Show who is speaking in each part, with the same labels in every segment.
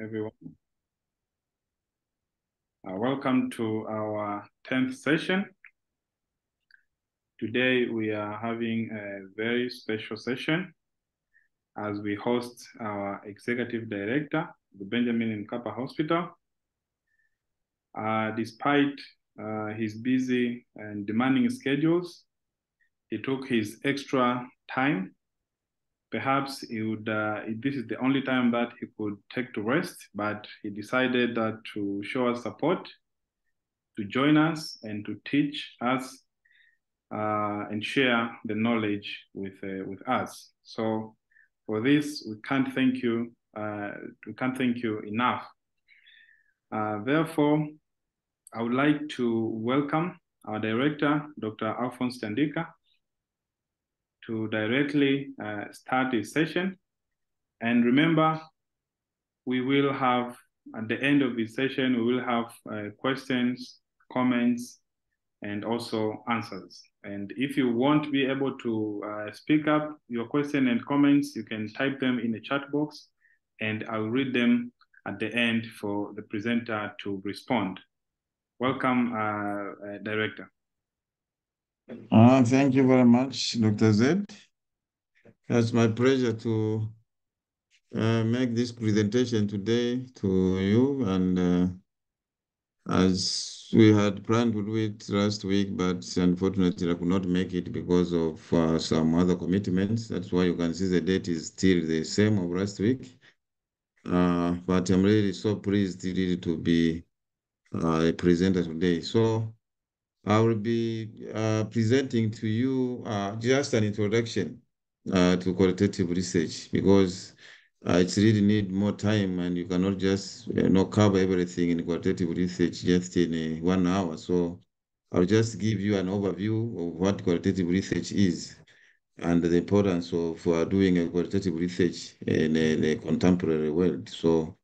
Speaker 1: everyone. Welcome to our 10th session. Today we are having a very special session as we host our Executive Director, the Benjamin Mkapa Hospital. Despite his busy and demanding schedules, he took his extra time. Perhaps he would, this is the only time that he could take to rest, but he decided that to show us support, to join us and to teach us and share the knowledge with us. So for this, we can't thank you. We can't thank you enough. Therefore, I would like to welcome our director, Dr. Alphonse Tandika, to directly start this session. And remember, we will have, at the end of this session, we will have questions, comments, and also answers. And if you won't be able to speak up your question and comments, you can type them in the chat box and I'll read them at the end for the presenter to respond. Welcome, Director.
Speaker 2: Thank you very much, Dr. Z. It's my pleasure to make this presentation today to you. And as we had planned to do it last week, but unfortunately I could not make it because of some other commitments. That's why you can see the date is still the same of last week. But I'm really so pleased really to be a presenter today. So I will be presenting to you just an introduction to qualitative research because it's really need more time and you cannot just cover everything in qualitative research just in 1 hour. So I'll just give you an overview of what qualitative research is and the importance of doing a qualitative research in a contemporary world. So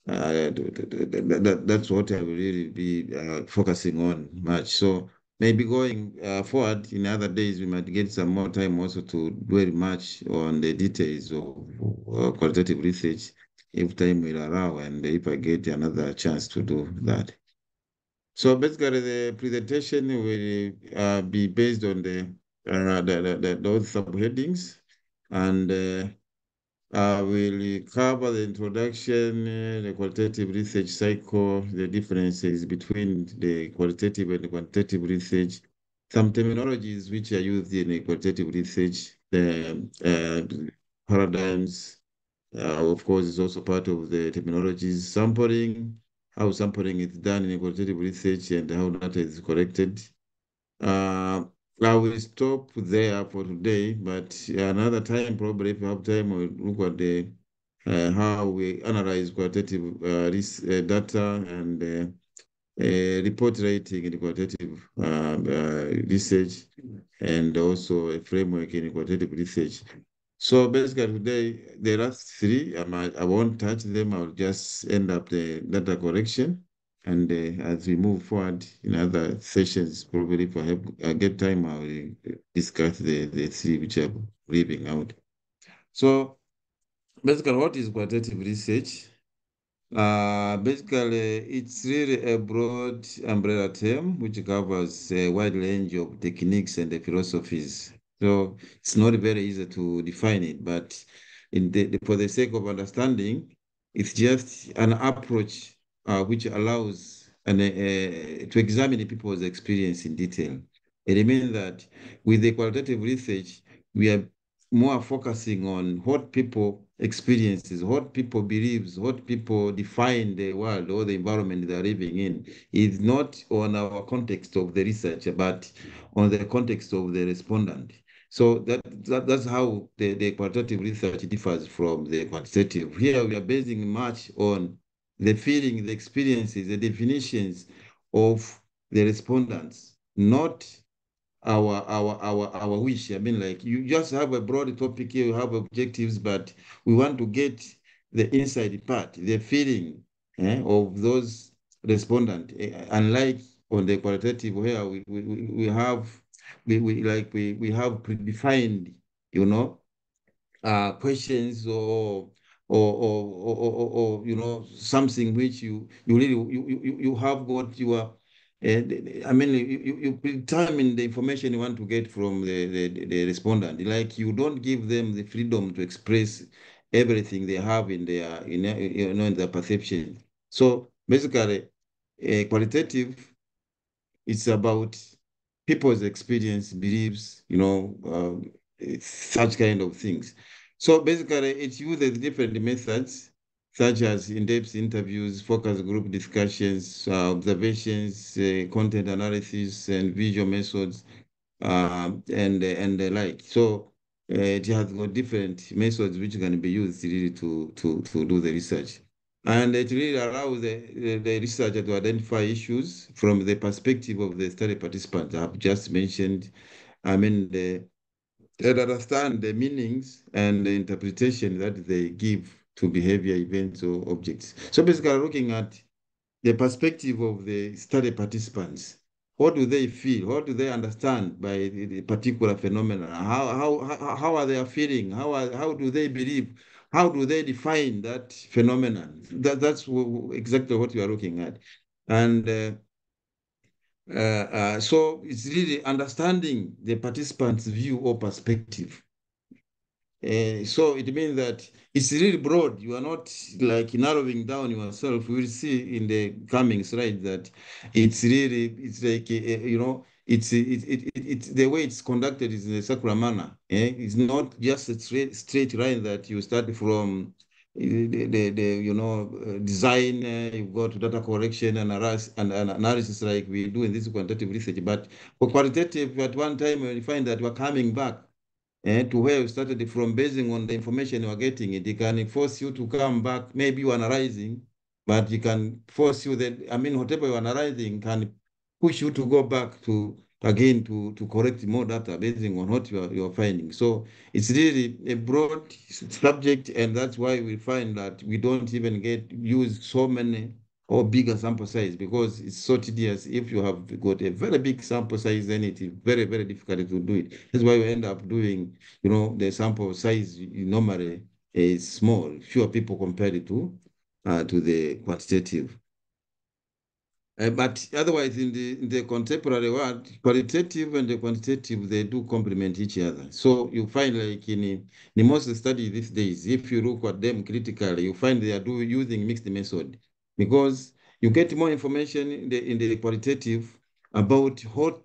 Speaker 2: that's what I will really be focusing on much. So maybe going forward in other days, we might get some more time also to dwell much on the details of qualitative research if time will allow and if I get another chance to do that. So basically, the presentation will be based on those subheadings and we'll cover the introduction, the qualitative research cycle, the differences between the qualitative and the quantitative research, some terminologies which are used in the qualitative research, the paradigms, of course, is also part of the terminologies, sampling, how sampling is done in qualitative research and how data is collected. I will stop there for today, but another time, probably if you have time, we'll look at the how we analyze qualitative data and report writing in qualitative research, and also a framework in qualitative research. So basically today, the last three, I won't touch them. I'll just end up the data collection. And as we move forward in other sessions, probably if I get time, I will discuss the three which I'm leaving out. So basically, what is qualitative research? Basically, it's really a broad umbrella term which covers a wide range of techniques and philosophies. So it's not very easy to define it, but for the sake of understanding, it's just an approach which allows to examine people's experience in detail. It means that with the qualitative research, we are more focusing on what people experiences, what people believes, what people define the world or the environment they are living in is not on our context of the research, but on the context of the respondent. So that's how the qualitative research differs from the quantitative. Here we are basing much on the feeling, the experiences, the definitions of the respondents, not our wish. I mean, like you just have a broad topic here, you have objectives, but we want to get the inside part, the feeling of those respondents. Unlike on the qualitative, where we have we have predefined, questions or or something which you really you have got your I mean, you determine the information you want to get from the respondent. Like you don't give them the freedom to express everything they have in their in their perception. So basically, qualitative, it's about people's experience, beliefs, such kind of things. So basically, it uses different methods, such as in-depth interviews, focus group discussions, observations, content analysis, and visual methods, and the like. So it has got different methods which can be used really to do the research. And it really allows the researcher to identify issues from the perspective of the study participants I have just mentioned. I mean, and understand the meanings and the interpretation that they give to behavior, events, or objects. So basically, looking at the perspective of the study participants. What do they feel? What do they understand by the particular phenomenon? How are they feeling? How do they believe? How do they define that phenomenon? That's exactly what you are looking at. And so it's really understanding the participant's view or perspective. So it means that it's really broad. You are not like narrowing down yourself. We will see in the coming slide that it's like it's the way it's conducted is in a circular manner. It's not just a straight line that you start from design. You go to data collection and analysis like we do in this quantitative research. But for qualitative, at one time you find that we're coming back to where you started from, basing on the information you are getting. It can force you to come back. Maybe you are analyzing, but it can force you that, I mean, whatever you're analyzing can push you to go back to again to correct more data basing on what you're finding. So it's really a broad subject, and that's why we find that we don't even get use so many or bigger sample size, because it's so tedious. If you have got a very big sample size, then it is very, very difficult to do it. That's why we end up doing, the sample size normally is small, fewer people compared to the quantitative. But otherwise, in the contemporary world, qualitative and the quantitative, they do complement each other. So you find like in most studies these days, if you look at them critically, you find they are using mixed method, because you get more information in the qualitative about what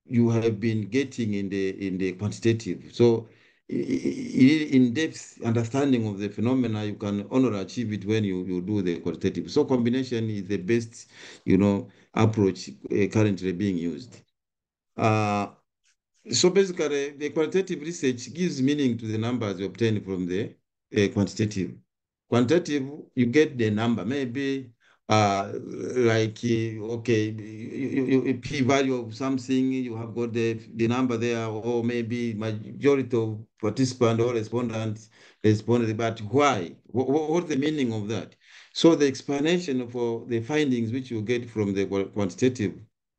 Speaker 2: you have been getting in the quantitative. So in-depth understanding of the phenomena, you can only achieve it when you do the qualitative. So combination is the best approach currently being used. Uh, so basically, the qualitative research gives meaning to the numbers you obtain from the quantitative. Quantitative, you get the number, maybe like, okay, p-value of something, you have got the number there, or maybe majority of participants or respondents responded, but why? What's the meaning of that? So the explanation for the findings which you get from the quantitative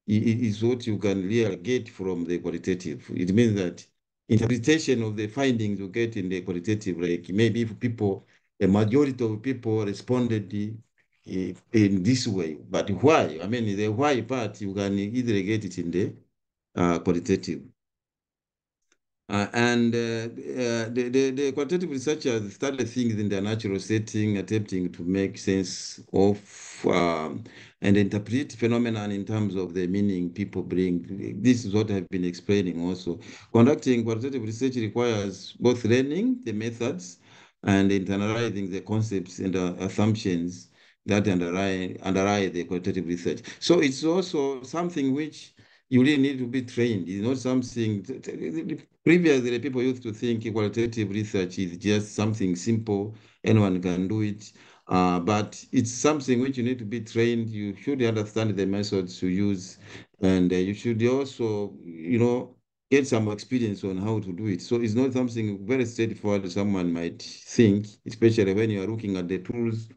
Speaker 2: is what you can really get from the qualitative. It means that interpretation of the findings you get in the qualitative, like maybe if a majority of people responded in this way, but why? I mean, the why part, you can easily get it in the qualitative. And the quantitative researchers study things in their natural setting, attempting to make sense of and interpret phenomena in terms of the meaning people bring. This is what I've been explaining also. Conducting quantitative research requires both learning the methods and internalizing the concepts and assumptions that underlie the quantitative research. So it's also something which you really need to be trained. It's not something. Previously, people used to think qualitative research is just something simple, anyone can do it. But it's something which you need to be trained. You should understand the methods to use, and you should also, get some experience on how to do it. So it's not something very straightforward someone might think, especially when you are looking at the tools.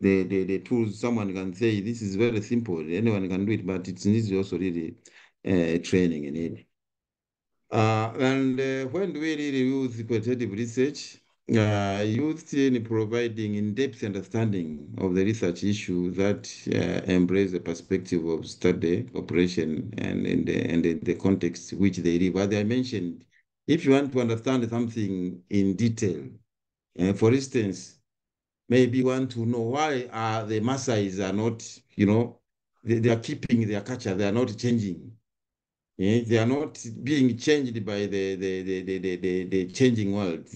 Speaker 2: The tools, someone can say this is very simple, anyone can do it, but it needs also really training in it. And when do we really use quantitative research? youth in providing in-depth understanding of the research issue that embrace the perspective of study, operation, and in the context which they live. As I mentioned, if you want to understand something in detail, for instance, maybe you want to know why the Maasais are not, they are keeping their culture, they are not changing. They are not being changed by the changing world.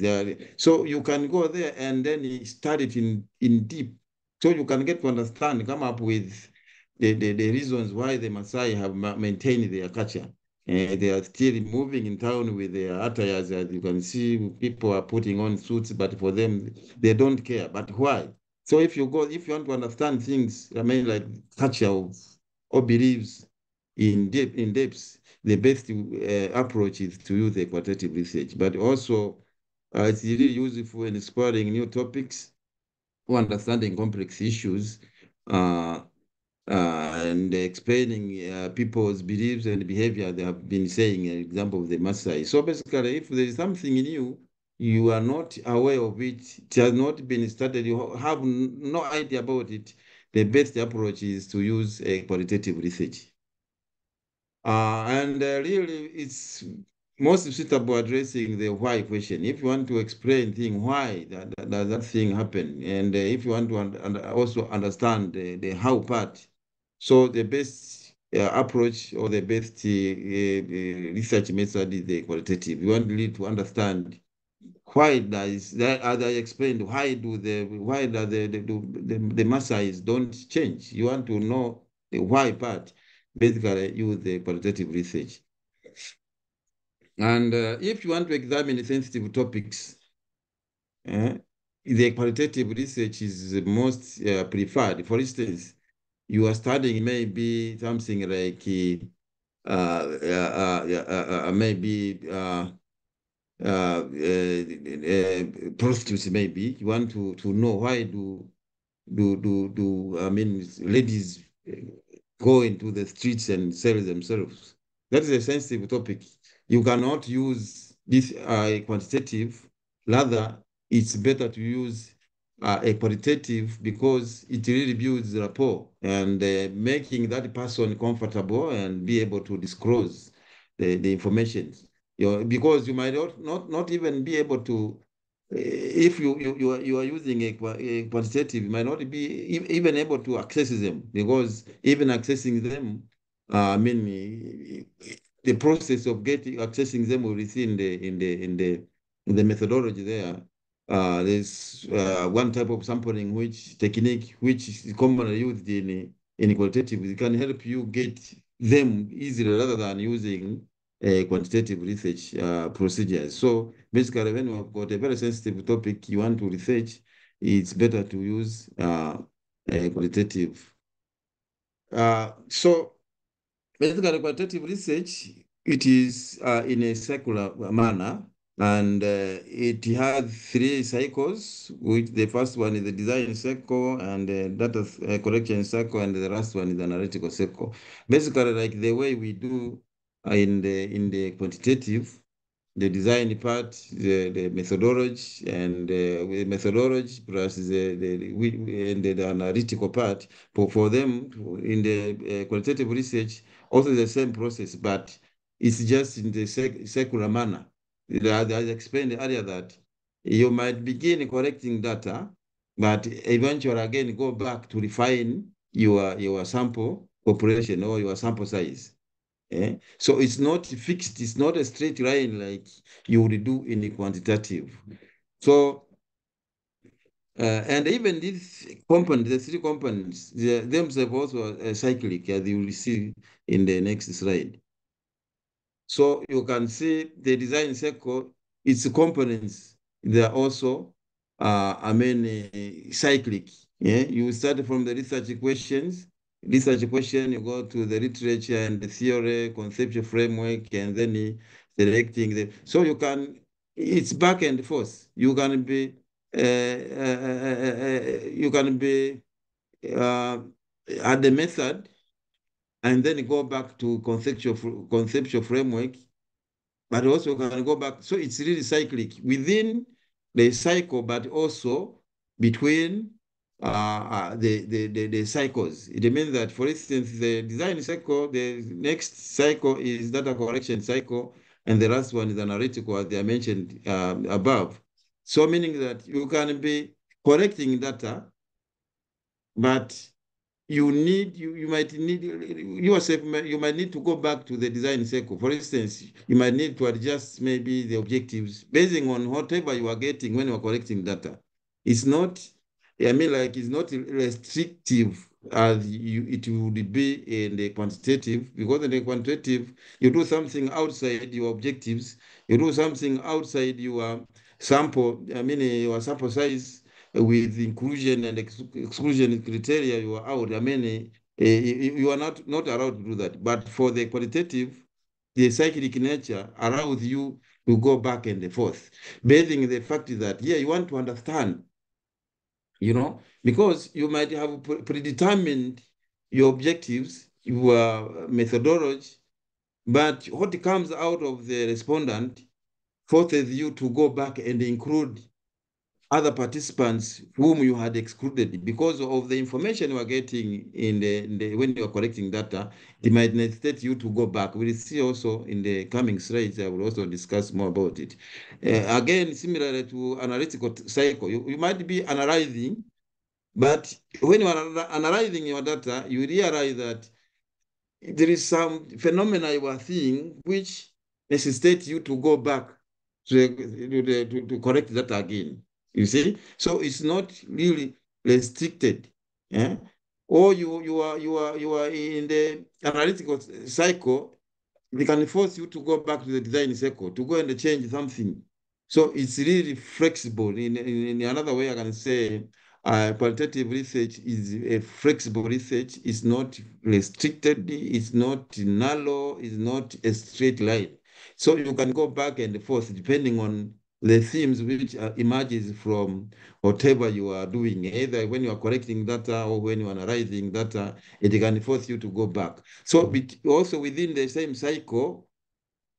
Speaker 2: So you can go there and then study it in deep. So you can get to understand, come up with the reasons why the Maasai have maintained their culture. They are still moving in town with their attires. As you can see, people are putting on suits, but for them, they don't care. But why? So if you want to understand things, I mean, like culture or beliefs in depth, the best approach is to use the qualitative research, but also it's really useful in exploring new topics or understanding complex issues uh, and explaining people's beliefs and behavior. They have been saying an example of the Maasai. So basically, if there is something new, you are not aware of it, it has not been studied, you have no idea about it, the best approach is to use a qualitative research. And really, it's most suitable addressing the why question. If you want to explain thing why that thing happen, and if you want to also understand the how part, so the best approach or the best research method is the qualitative. You want really to understand why does that, as I explained, why do the Maasais don't change? You want to know the why part. Basically, use the qualitative research. And if you want to examine sensitive topics, the qualitative research is the most preferred. For instance, you are studying maybe something like maybe prostitutes. Maybe you want to know why do I mean ladies go into the streets and sell themselves. That is a sensitive topic. You cannot use this quantitative. Rather, it's better to use a qualitative because it really builds rapport and making that person comfortable and be able to disclose the information. Because you might not even be able to if you are using a quantitative, you might not be even able to access them because even accessing them, I mean, the process of getting accessing them will be in the methodology there. There's one type of sampling which technique which is commonly used in qualitative. It can help you get them easily rather than using quantitative research procedures. So basically, when you've got a very sensitive topic you want to research, it's better to use qualitative. So basically, qualitative research, it is in a circular manner, and it has three cycles, which the first one is the design cycle, and the data collection cycle, and the last one is the analytical cycle. Basically, like the way we do in the quantitative, the design part, the methodology, and with methodology plus the analytical part. For them, in the qualitative research, also the same process, but it's just in the secular manner. As I explained earlier that you might begin collecting data, but eventually again go back to refine your sample population or your sample size. So it's not fixed, it's not a straight line like you would do in a quantitative. So, and even these components, the three components, themselves also are cyclic, as you will see in the next slide. So you can see the design cycle, its components, they are also, cyclic. Yeah, you start from the research question, you go to the literature and the theory, conceptual framework, and then selecting the. So it's back and forth. You can be at the method and then go back to conceptual framework, but also can go back. So it's really cyclic. Within the cycle, but also between the cycles. It means that, for instance, the design cycle, the next cycle is data collection cycle, and the last one is analytical, as I mentioned above. So meaning that you can be collecting data, but you might need yourself, you might need to go back to the design cycle. For instance, you might need to adjust maybe the objectives based on whatever you are getting when you are collecting data. It's not, I mean, like, it's not restrictive as it would be in the quantitative, because in the quantitative, you do something outside your objectives, you do something outside your sample, I mean, your sample size, with inclusion and exclusion criteria, you are out. I mean, you are not allowed to do that. But for the qualitative, the cyclic nature allows you to go back and forth, basing the fact that, yeah, you want to understand, because you might have predetermined your objectives, your methodology, but what comes out of the respondent forces you to go back and include other participants whom you had excluded because of the information you are getting when you are collecting data. It might necessitate you to go back. We'll see also in the coming slides. I will also discuss more about it. Again, similarly to analytical cycle, you might be analyzing, but when you are analyzing your data, you realize that there is some phenomena you are seeing which necessitates you to go back to correct that again. You see, so it's not really restricted. Yeah? Or you are in the analytical cycle, they can force you to go back to the design cycle to go and change something. So it's really flexible. In another way, I can say qualitative research is a flexible research. It's not restricted. It's not narrow. It's not a straight line. So you can go back and forth depending on the themes which emerges from whatever you are doing. Either when you are collecting data or when you are analyzing data, it can force you to go back. So also within the same cycle,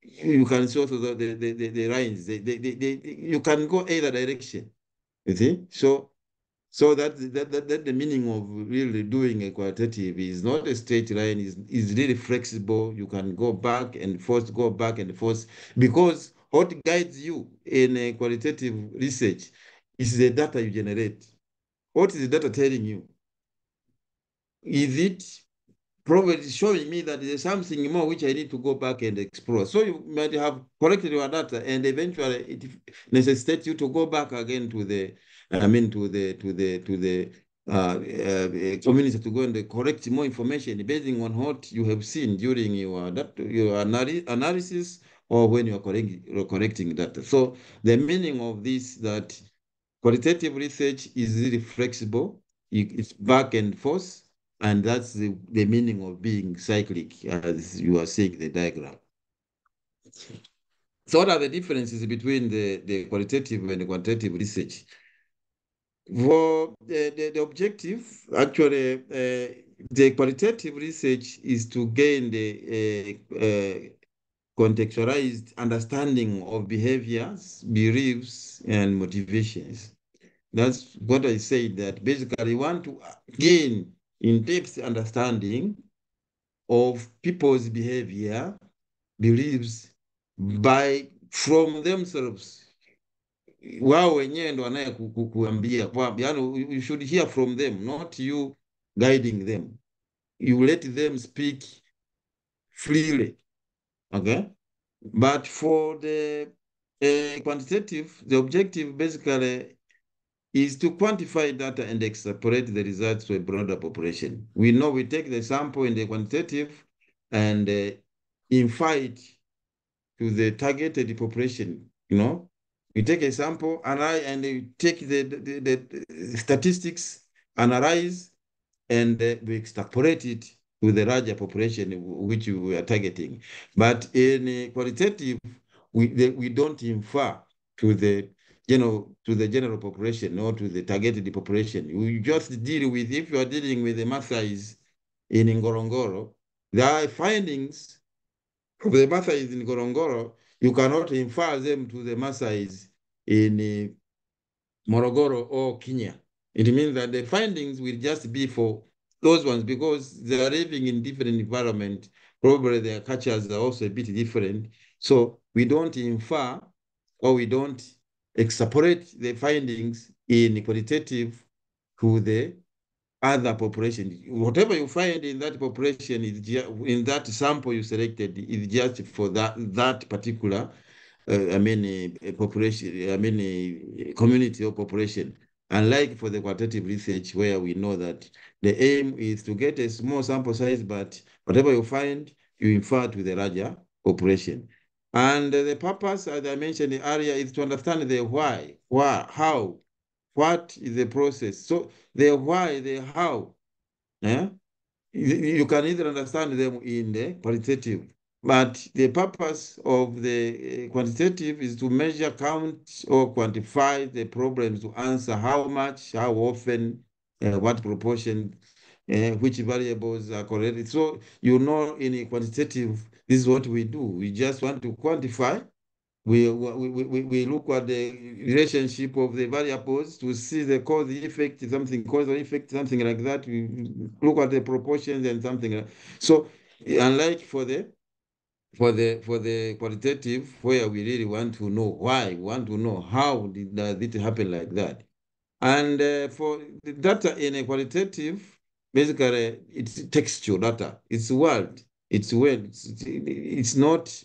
Speaker 2: you can see also the lines. You can go either direction. You see? So that the meaning of really doing a qualitative is not a straight line, is really flexible. You can go back and forth, go back and forth, because what guides you in a qualitative research is the data you generate. What is the data telling you? Is it probably showing me that there's something more which I need to go back and explore? So you might have collected your data, and eventually it necessitates you to go back again to the, I mean, to the community to go and correct more information based on what you have seen during your analysis, or when you are correcting data. So the meaning of this, that qualitative research is really flexible. It's back and forth, and that's the meaning of being cyclic, as you are seeing the diagram. So what are the differences between the qualitative and the quantitative research? For the objective, actually, the qualitative research is to gain the contextualized understanding of behaviors, beliefs, and motivations. That's what I said, that basically you want to gain in-depth understanding of people's behavior, beliefs, from themselves. Wao wenyewe ndo kuambia, yani you should hear from them, not you guiding them. You let them speak freely, okay? But for the quantitative, the objective basically is to quantify data and extrapolate the results to a broader population. We know we take the sample in the quantitative and infer it to the targeted population. We take a sample and we take the statistics, analyze, and we extrapolate it to the larger population which we are targeting. But in qualitative, we don't infer to the general population or to the targeted population. We just deal with, if you are dealing with the Maasais in Ngorongoro, there are findings of the Maasais in Ngorongoro. You cannot infer them to the Maasais in Morogoro or Kenya. It means that the findings will just be for those ones because they are living in different environment. Probably their cultures are also a bit different. So we don't infer or we don't extrapolate the findings in qualitative to the other population. Whatever you find in that population is in that sample you selected is just for that particular a population, a community or population. Unlike for the quantitative research, where we know that the aim is to get a small sample size, but whatever you find, you infer to the larger population. And the purpose, as I mentioned earlier, is to understand the why, how, what is the process. So the why, the how, eh? You can either understand them in the qualitative, but the purpose of the quantitative is to measure, count, or quantify the problems to answer how much, how often, what proportion, which variables are correlated. So you know in a quantitative, this is what we do. We just want to quantify. We look at the relationship of the variables to see the cause effect, something cause or effect, something like that. We look at the proportions and something like so. Unlike for the qualitative, where we really want to know why, we want to know how does it happen like that. And for the data in a qualitative, basically it's textual data, it's word, it's words, it's not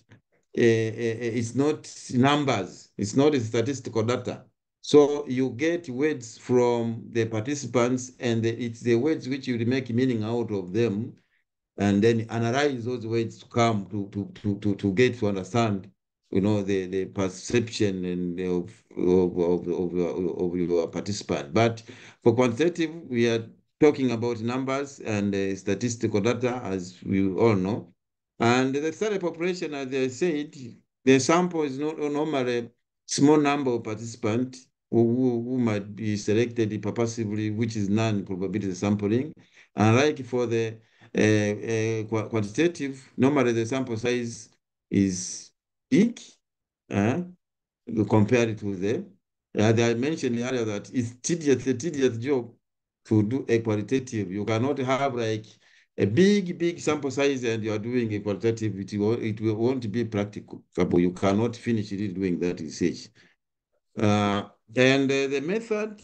Speaker 2: numbers, it's not statistical data. So you get words from the participants, and it's the words which you make meaning out of them, and then analyze those words to come to get to understand, the perception and of your participant. But for quantitative, we are talking about numbers and statistical data, as we all know. And the study population, as I said, the sample is not normally a small number of participants who might be selected purposively, which is non-probability sampling. And like for the quantitative, normally the sample size is big uh, compared to the, as I mentioned earlier, that it's a tedious job to do a qualitative. You cannot have like a big sample size and you are doing a qualitative. Won't be practical. You cannot finish it doing that research. And the method,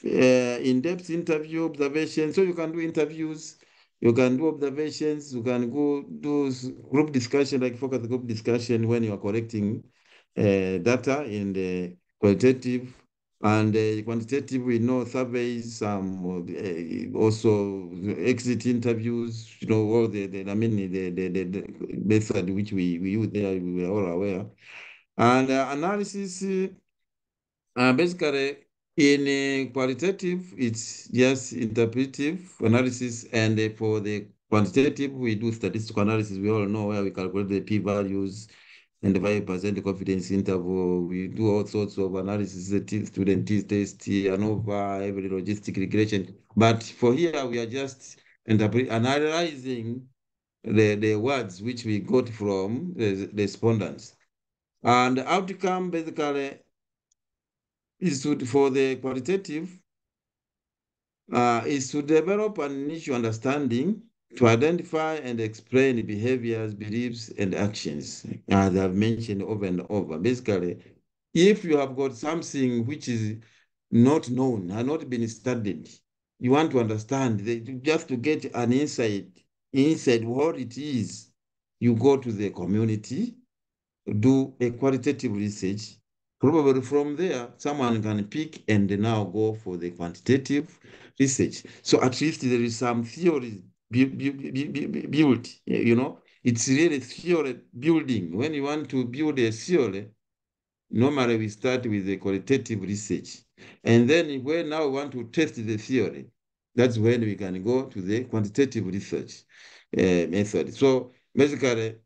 Speaker 2: in-depth interview observation. So you can do interviews, you can do observations, you can go do group discussion, like focus group discussion when you are collecting data in the qualitative. And quantitative, we know surveys, also exit interviews, all the method which we use there, we are all aware. And analysis, basically, in qualitative, it's just interpretive analysis, and for the quantitative, we do statistical analysis. We all know where we calculate the p-values and the 5% confidence interval. We do all sorts of analysis, the student test, ANOVA, every logistic regression. But for here, we are just analyzing the words which we got from the respondents. And the outcome, basically, for the qualitative, is to develop an initial understanding, to identify and explain behaviors, beliefs, and actions, as I've mentioned over and over. Basically, if you have got something which is not known, has not been studied, you want to understand, just to get an insight what it is, you go to the community, do a qualitative research. Probably from there, someone can pick and now go for the quantitative research. So at least there is some theory built, It's really theory building. When you want to build a theory, normally we start with the qualitative research. And then when now we want to test the theory, that's when we can go to the quantitative research method. So basically,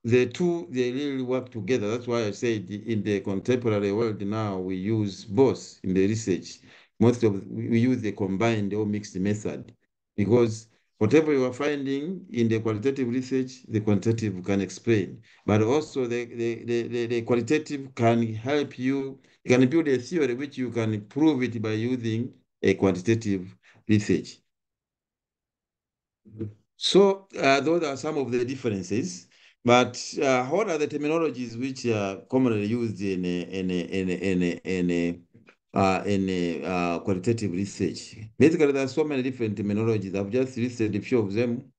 Speaker 2: the two, they really work together. That's why I said in the contemporary world now, we use both in the research. We use the combined or mixed method, because whatever you are finding in the qualitative research, the quantitative can explain. But also the qualitative can help you You can build a theory which you can prove it by using a quantitative research. So those are some of the differences. But what are the terminologies which are commonly used in qualitative research? Basically, there are so many different terminologies. I've just listed a few of them.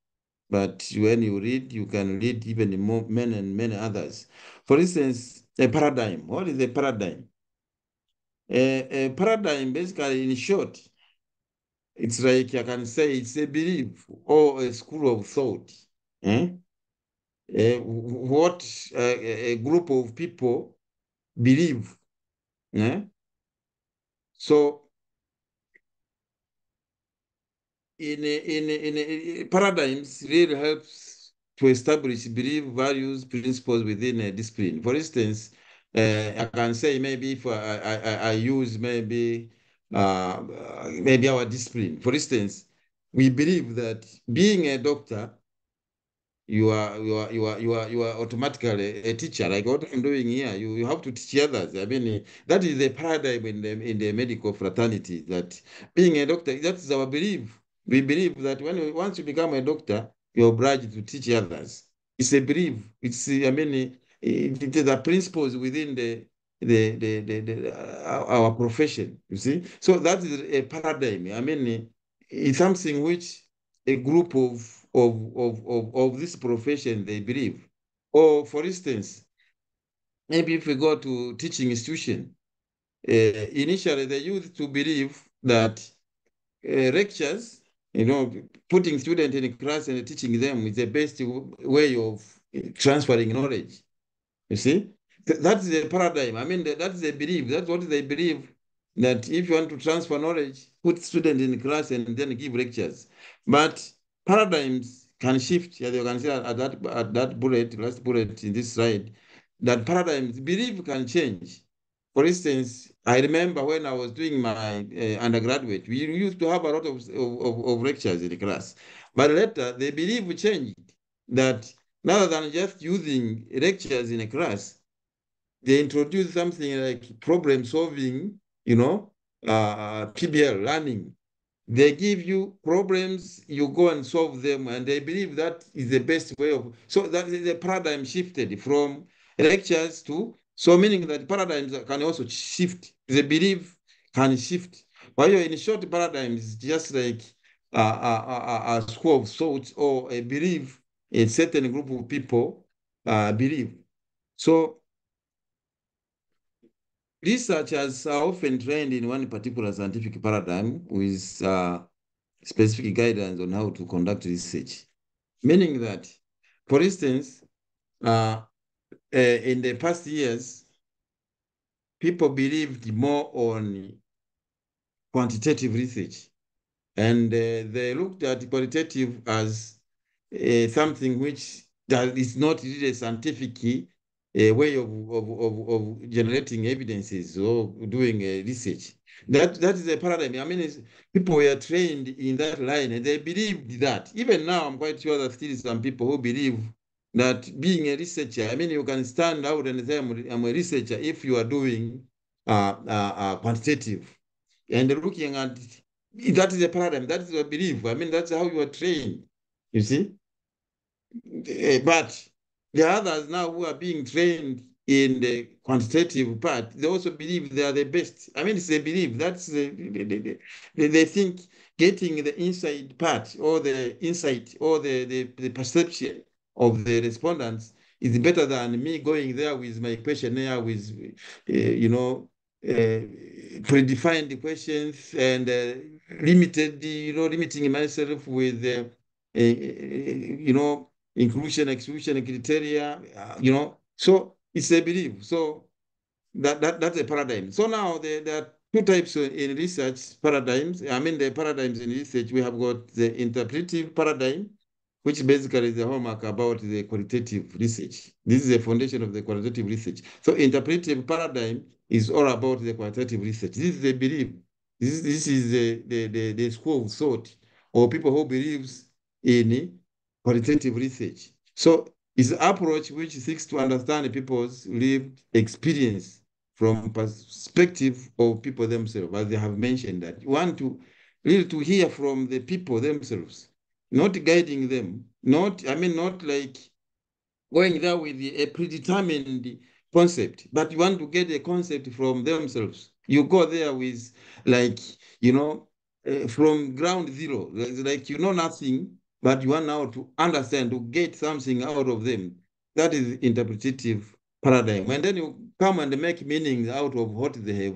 Speaker 2: But when you read, you can read even more, many and many others. For instance, a paradigm. What is a paradigm? A paradigm, basically, in short, it's like I can say it's a belief or a school of thought. Eh? What a group of people believe. Eh? So paradigms really helps to establish belief, values, principles within a discipline. For instance, I can say maybe if I use maybe our discipline. For instance, we believe that being a doctor you are automatically a teacher. Like what I'm doing here, you have to teach others. I mean, that is the paradigm in the medical fraternity, that being a doctor, that's our belief. We believe that once you become a doctor, you're obliged to teach others. It's a belief. I mean, it is the principles within our profession. You see, so that is a paradigm. I mean, it's something which a group of this profession they believe. Or for instance, maybe if we go to teaching institution, initially they used to believe that lectures, putting students in a class and teaching them is the best way of transferring knowledge. You see, that's the paradigm. I mean, that's the belief. That's what they believe, that if you want to transfer knowledge, put students in class and then give lectures. But paradigms can shift, as you can see at that bullet, last bullet in this slide, that paradigms, belief can change. For instance, I remember when I was doing my undergraduate, we used to have a lot of lectures in the class. But later, the belief changed that rather than just using lectures in a class, they introduce something like problem solving, PBL learning. They give you problems, you go and solve them, and they believe that is the best way of. So that is the paradigm shifted from lectures to. So meaning that paradigms can also shift. The belief can shift. While you're in short paradigms, just like a school of thought or a belief a certain group of people believe. So researchers are often trained in one particular scientific paradigm with specific guidance on how to conduct research. Meaning that, for instance, in the past years, people believed more on quantitative research, and they looked at qualitative as something which that is not really a scientific way of generating evidences or doing research. That is a paradigm. I mean, people were trained in that line and they believed that. Even now, I'm quite sure that still some people who believe that being a researcher, I mean, you can stand out and say, I'm a researcher if you are doing quantitative. And looking at that is a paradigm, that is a belief. I mean, that's how you are trained, you see. But the others now who are being trained in the quantitative part, they also believe they are the best. I mean, it's a belief. That's they think getting the inside part or the insight or the perception of the respondents is better than me going there with my questionnaire with, predefined questions and limiting myself with, inclusion, exclusion criteria, So it's a belief. So that's a paradigm. So now there are two types in research paradigms. I mean, the paradigms in research, we have got the interpretive paradigm, which basically is the hallmark about the qualitative research. This is the foundation of the qualitative research. So interpretive paradigm is all about the qualitative research. This is the belief. This is the school of thought or people who believes in qualitative research. So it's an approach which seeks to understand people's lived experience from perspective of people themselves, as they have mentioned that. You want to really to hear from the people themselves, not guiding them, not like going there with a predetermined concept, but you want to get a concept from themselves. You go there with like, from ground zero, like you know nothing, but you want now to understand, to get something out of them. That is interpretative paradigm. And then you come and make meanings out of what they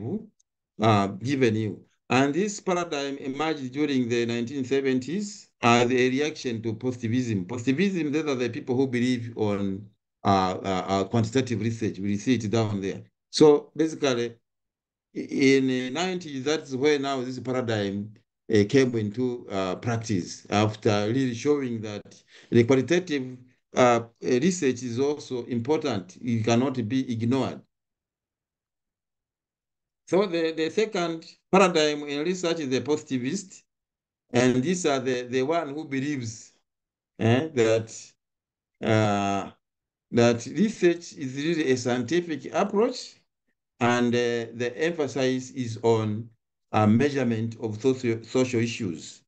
Speaker 2: have given you. And this paradigm emerged during the 1970s as a reaction to positivism. Positivism, those are the people who believe on quantitative research. We see it down there. So basically, in the 90s, that's where now this paradigm came into practice after really showing that the qualitative research is also important. It cannot be ignored. So the second paradigm in research is the positivist, and these are the one who believes that that research is really a scientific approach, and the emphasis is on measurement of social issues.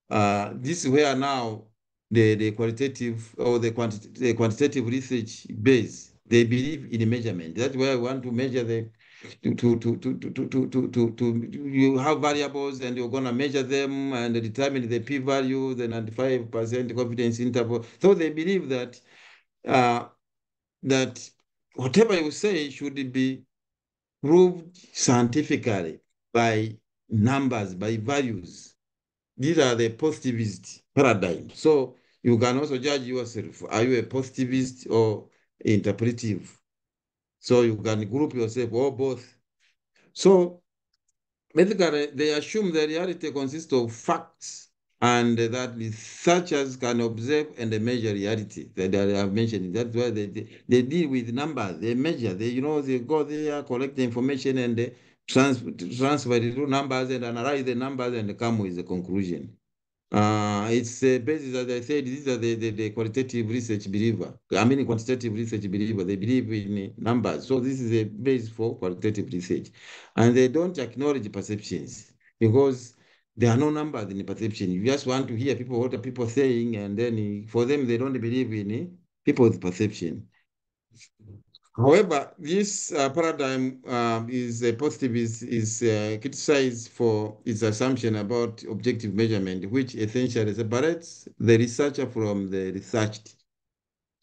Speaker 2: This is where now the qualitative or the quantitative research base, they believe in measurement. That's why I want to measure the you have variables and you're going to measure them and determine the p-value, the 95% confidence interval. So they believe that that whatever you say should be proved scientifically by numbers, by values. These are the positivist paradigm. So you can also judge yourself. Are you a positivist or interpretive? So you can group yourself or both. So basically, they assume the reality consists of facts and that researchers can observe and measure reality that I have mentioned. That's why they deal with numbers. They measure. They go there, collect the information, and they transfer it through numbers and analyze the numbers and come with the conclusion. It's basis, as I said, these are the qualitative research believer. I mean, quantitative research believer. They believe in numbers. So this is a base for qualitative research. And they don't acknowledge perceptions because there are no numbers in the perception. You just want to hear people, what are people saying, and then for them, they don't believe in people's perception. However, this paradigm is positive is criticized for its assumption about objective measurement, which essentially separates the researcher from the researched.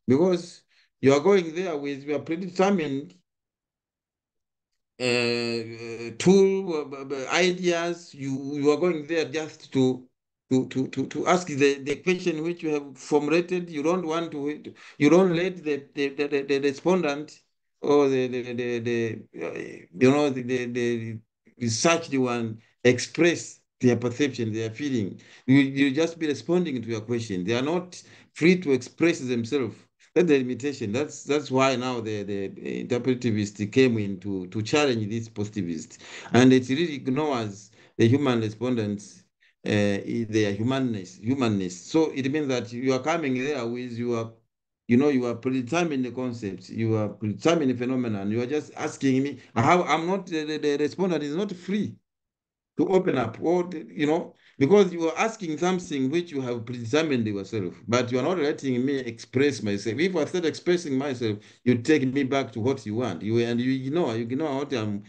Speaker 2: Because you are going there with your predetermined tool ideas. You are going there just to ask the question which you have formulated. You don't want to. You don't let the respondent or the researched one express their perception, their feeling. You just be responding to your question. They are not free to express themselves. That's the limitation. That's why now the interpretivist came in to challenge this positivist. And it really ignores the human respondents, their humanness. So it means that you are coming there with you are predetermining the concepts, you are predetermining the phenomenon. You are just asking me how I'm not the respondent is not free to open up, or because you are asking something which you have predetermined yourself, but you are not letting me express myself. If I start expressing myself, you take me back to what you want. You ignore what I'm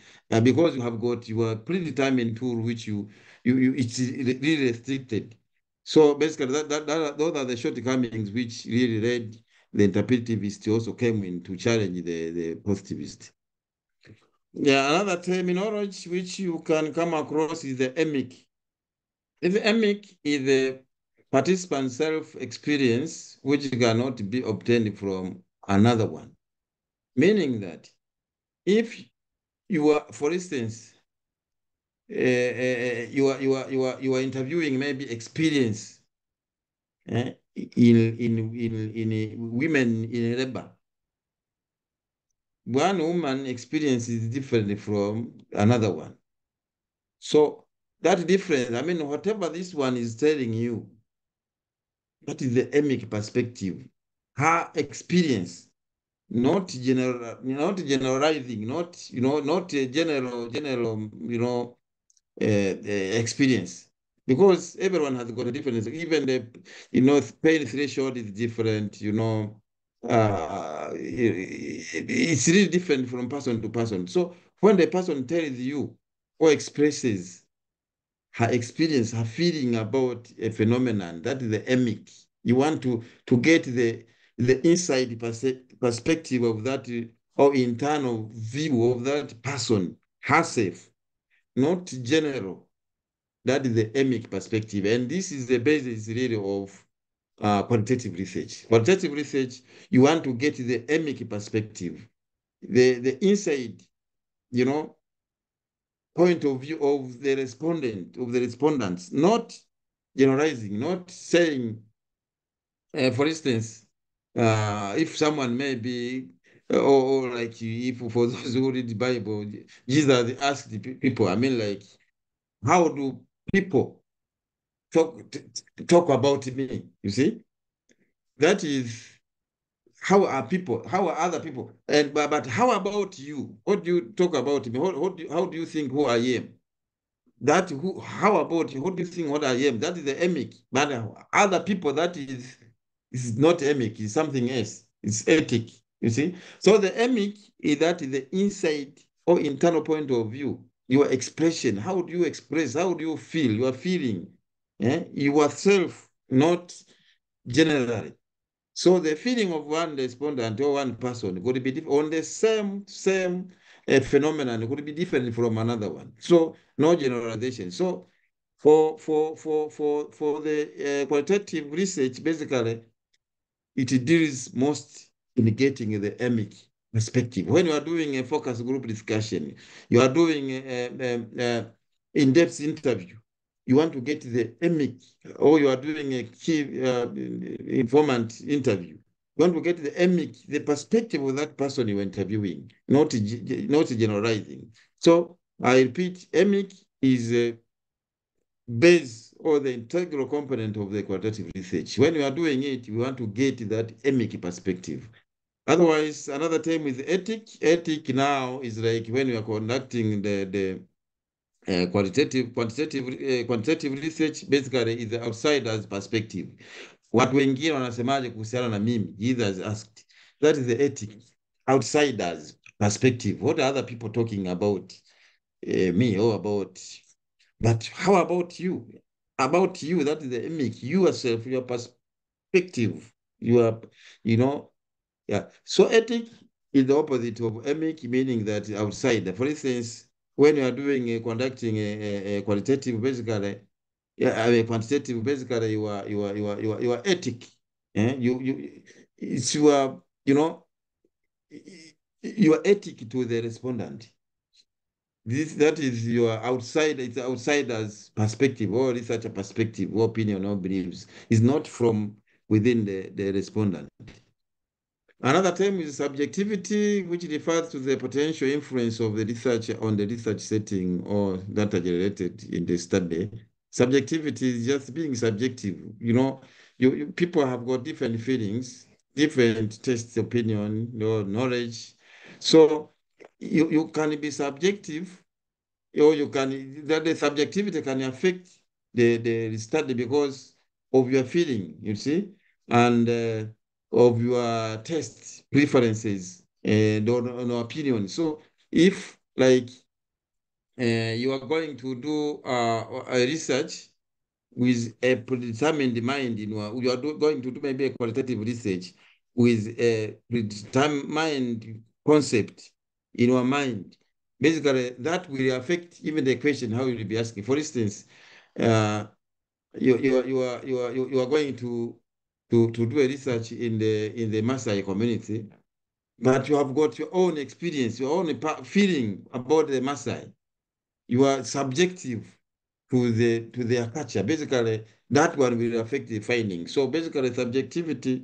Speaker 2: because you have got your predetermined tool, which you it's really restricted. So basically, those are the shortcomings which really led the interpretivist also came in to challenge the positivist. Yeah, another terminology which you can come across is the emic. The emic is the participant self-experience which cannot be obtained from another one. Meaning that if you are, for instance, you are interviewing maybe experience in women in labor. One woman experience is different from another one. So that difference, I mean, whatever this one is telling you, that is the emic perspective, her experience. not generalizing, not a general, experience, because everyone has got a difference. Even the, pain threshold is different. It's really different from person to person. So when the person tells you or expresses her experience, her feeling about a phenomenon, that is the emic. You want to get the inside perspective of that, or internal view of that person herself, not general. That is the emic perspective. And this is the basis really of qualitative research. Qualitative research, you want to get the emic perspective, the inside, you know, point of view of the respondents, not generalizing, not saying, for instance, if someone may be, or like if for those who read the Bible, Jesus asked the people, I mean, like, how do people talk about me? You see, that is how are other people, and but how about you? What do you talk about me? How do you think who I am? That who, how about you? Who do you think what I am? That is the emic. But other people, that is not emic, is something else. It's ethic, you see. So the emic is that is the inside or internal point of view, your expression. How do you express? How do you feel? You are feeling, yourself, not generally. So the feeling of one respondent or one person could be on the same phenomenon. It could be different from another one. So no generalization. So for the qualitative research, basically it deals most in getting the emic perspective. When you are doing a focus group discussion, you are doing a in-depth interview, you want to get the emic, or you are doing a key informant interview, you want to get the emic, the perspective of that person you are interviewing, not generalizing. So I repeat, emic is a base or the integral component of the qualitative research. When you are doing it, you want to get that emic perspective. Otherwise, another term is ethic. Ethic now is like when you are conducting the quantitative research, basically is the outsider's perspective. Watu wengine wanasemaje kuhusiana na mimi? Jesus has asked. That is the ethic. Outsider's perspective. What are other people talking about me or about? But how about you? About you, that is the image, you yourself, your perspective, your, you know, yeah. So ethic is the opposite of emic, meaning that outside. For instance, when you are doing conducting a qualitative, basically, yeah, I mean, quantitative, basically, you are ethic. Yeah? It's your, your ethic to the respondent. That is your outside, it's outsider's perspective or researcher perspective or opinion or beliefs. It's not from within the respondent. Another term is subjectivity, which refers to the potential influence of the research on the research setting or data generated in the study. Subjectivity is just being subjective. People have got different feelings, different taste, opinion, knowledge. So you can be subjective, or you can, that the subjectivity can affect the study because of your feeling, you see, and of your taste preferences and or opinion. So if like you are going to do a research with a predetermined mind, you are going to do maybe a qualitative research with a predetermined concept in your mind. Basically, that will affect even the question how you will be asking. For instance, uh, you are going to do a research in the Maasai community, but you have got your own experience, your own feeling about the Maasai. You are subjective to their culture. Basically, that one will affect the finding. So basically, subjectivity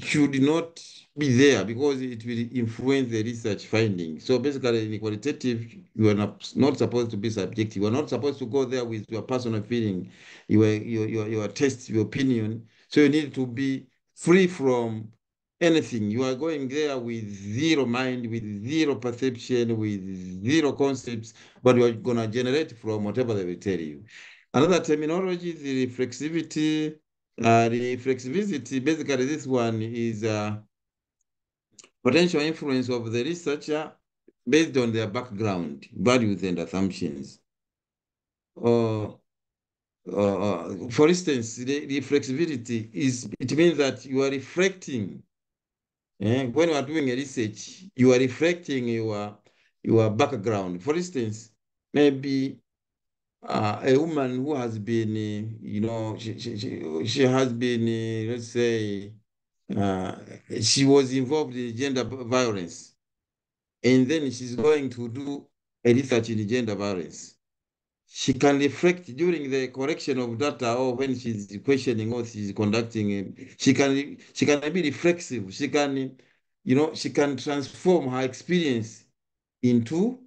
Speaker 2: should not be there because it will influence the research finding. So basically, in qualitative, you are not supposed to be subjective. You are not supposed to go there with your personal feeling, your taste, your opinion. So you need to be free from anything. You are going there with zero mind, with zero perception, with zero concepts, but you are going to generate from whatever they will tell you. Another terminology is the reflexivity. The reflexivity, basically this one is potential influence of the researcher based on their background, values, and assumptions. Uh, for instance, the flexibility is, it means that you are reflecting. When you are doing a research, you are reflecting your background. For instance, maybe a woman who has been, she has been, let's say, uh, she was involved in gender violence, and then she's going to do a research in gender violence. She can reflect during the correction of data or when she's questioning or she's conducting. She can be reflexive. She can transform her experience into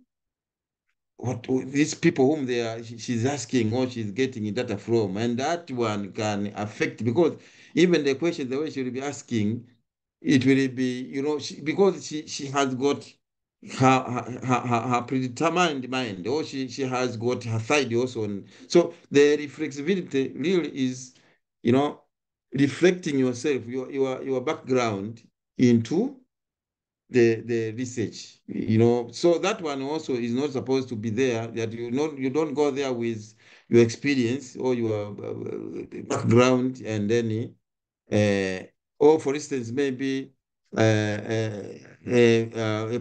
Speaker 2: what these people whom she's asking or she's getting data from, and that one can affect because even the question, the way she will be asking, it will be, because she has got her predetermined mind, or she has got her side also on. So the reflexibility really is, you know, reflecting yourself, your background into the research, so that one also is not supposed to be there, that you don't go there with your experience or your background, and then or for instance, maybe a